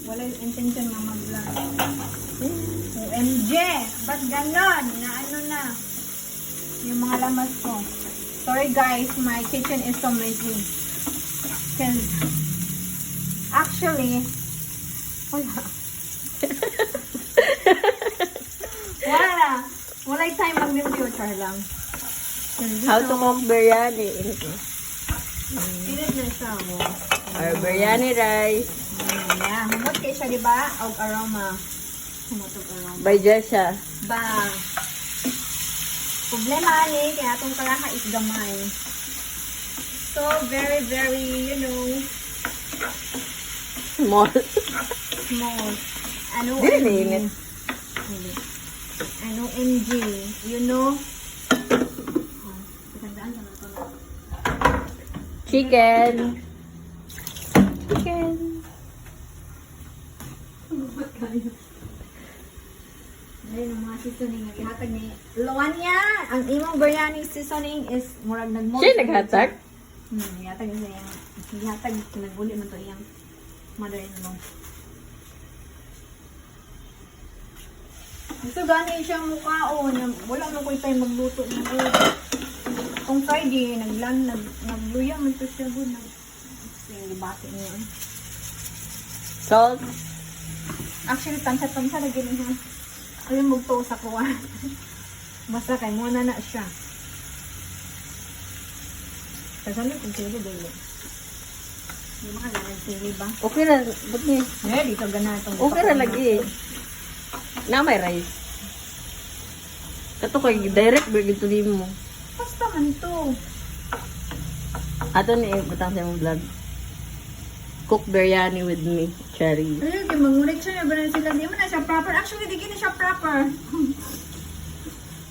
Wala yung intention nga mag-vlog. OMG! Ba't ganon? Na ano na? Yung mga lamas ko. Sorry guys, my kitchen is so messy. Actually, wala. Wala yung time mag-review, char lang. How to cook biryani. Pinit na siya mo. Or biryani rice. Yeah, humot kayo siya, diba? Og aroma. Humot og aroma. By Jesha. Bang! Problema ni, kaya itong karaha is gamay. So, very, very, you know, Small. small. Ano, Dili na init. Ano, MG, you know? Tandaan ka na ito na. Chicken. Chicken. Ayun ang mga seasoning na gihatag ni Luanya. Ang imong biryani seasoning is murag nagmol. Siya naghatag? Gihatag niya yung gihatag kinaguli man to iyang mother-in-law. Gusto gani siya mukhaon. Wala man ko time magluto ng ulo. Kung Friday, nagluya man to siya good. Yung bati niya. Salt. Actually, tansya-tansya na gano'n ha. Ayun, magto sa kuwan. Basta kay muna na siya. Kasali kung sili, dili. Hindi mo ka sili ba? Okay na. Ba't niya? Eh, dito ganatong. Okay na lagi. Na may rice. Kato kay direct bird ito mo. Basta man to. Ato ni butang sa mong vlog. Cook biryani with me, Cherry. Ayun, kaya mangulit siya. Ba na sila? Di mo na siya proper. Actually, di na siya proper.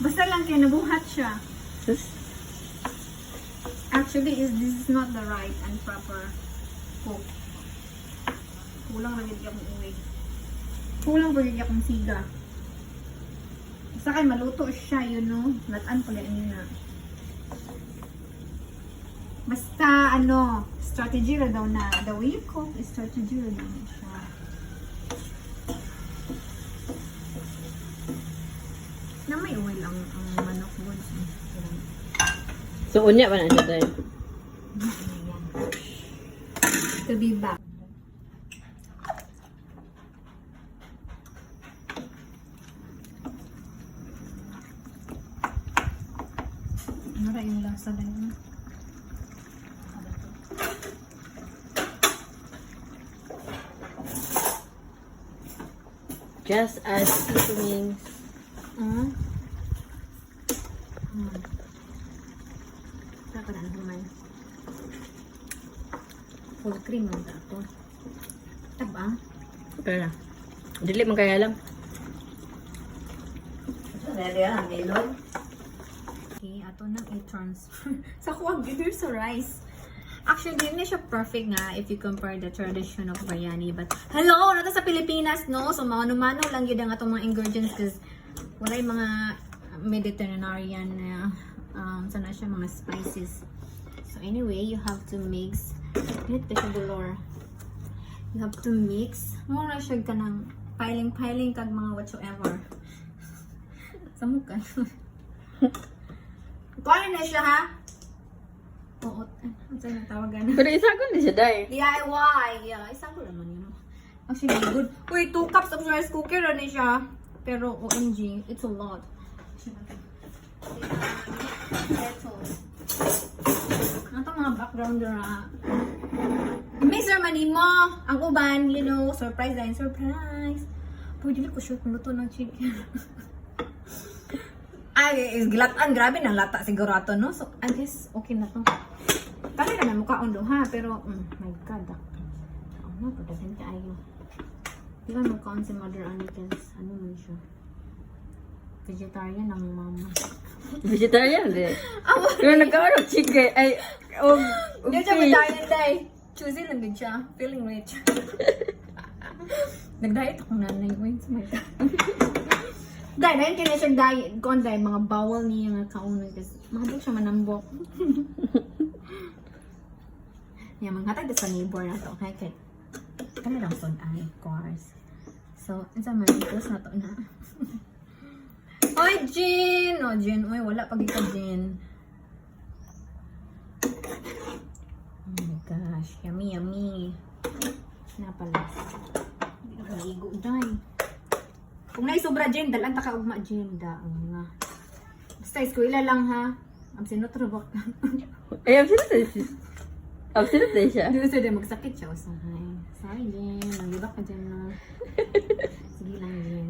Basta lang kaya nabuhat siya. Sus. Actually, this is not the right and proper cook. Kulang lagi akong uwi. Kulang pa lagi akong siga. Basta kay maluto siya, you know. Latan pala yun na. Basta, ano, strategy ra daw na. The way you cook is strategy ra daw na siya. Na may oil ang manok mo. So, unya ba na siya tayo? To be back. Ano ra yung lasa na yun? Just add seasonings. Saka na naman. Full cream lang ito. Tabang. Okay na. Dili man kaya lang. Okay, ato nang i-transfer. Sa kuwag, dito sa rice. Actually, hindi siya perfect nga if you compare the tradition of biryani. But, hello! Nato sa Pilipinas, no? So, mano-mano lang yun ang atong mga ingredients because wala yung mga Mediterranean na sana siya mga spices. So, anyway, you have to mix. Hit ka siya dolor. You have to mix. Mura siya ka ng piling-piling kag mga whatsoever. Sa mukha. Kuha na siya, ha? Oo. Ano sa'yo natawagan? Pero isa ko na siya dahil. DIY! Yeah, isa ko naman yun. Actually, good. Uy, 2 cups of rice cooker na siya. Pero, OMG, it's a lot. Ano itong mga background na? May sermon mo! Ang uban, you know, surprise dahil surprise. Pwede na ko sure kung luto ng chicken. Ay, gilataan. Grabe ng lata sigurado, no? So, I guess, okay na to. Kaya naman mukha undo, ha? Pero, my God. Ano, pagdasin ka ayo. Di ba mukha si Mother Annikens? Ano man siya? Vegetarian ang mama. Vegetarian, di. Pero nagkaroon ng chicken. Ay, Hindi siya vegetarian, day. Choosy lang din siya. Feeling rich. Nag-diet akong nanay. Wait, my God. Dahil kaya siya diet. Kung dahil mga bawal niya nga kaunan. Kasi mahadog siya manambok. Yan, manghatag sa neighbor na to. Okay, kami lang son ay, of course. So, sa man, close na to na. Hoy, Jin! O, Jin. Uy, wala pag ika, Jin. Oh my gosh. Yummy, yummy. Napala. Hindi na maligo, day. Kung naisobra, Jin, dalan ta ka ugma, Jin. Daon nga. Basta, eskwela lang, ha? Ang sinutrabak ka. Ay, absent na siya. Hindi siya din magsakit siya. Usahay. Sorry, Jin. Nalibak ka dyan, no? Sige lang, Jin.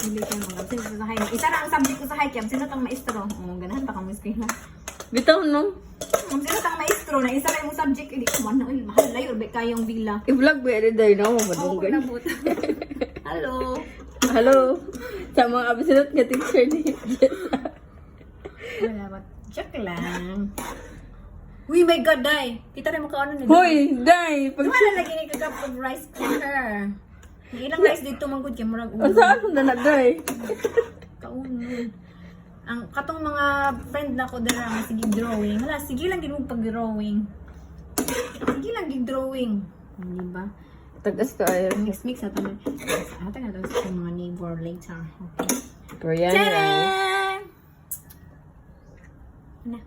Hindi kayo mag-absent sa sahay. Isa na ang subject ko sa high camp. Sino tang maestro? O, ganahan pa ka mo eskwela. Bitaw, no? Kung sino tang maestro na isa lang yung subject, hindi ko man, uy, mahal layo, or kayong bila. I-vlog ba yun tayo, no? Oo, Madunggan. kulabot. Hello. Hello. Sa mga absent nga teacher ni Jessa. Kulabot. Check lang. Uy, my God, Day. Kita rin mo ka ano nila. Hoy, day! Pag... Wala lagi ni kagap of rice cooker. Yung ilang rice dito manggod kay murag ulo. Saan mo na day? Kauno. Ang katong mga friend na ko dira nga sige drawing. Hala, sige lang gid mo pag-drawing. Sige lang gid drawing. Di ba? Tagas ka ay. Mix ato na. Ata na daw sa mga neighbor later. Okay. Biryani rice. Ta-da! Na.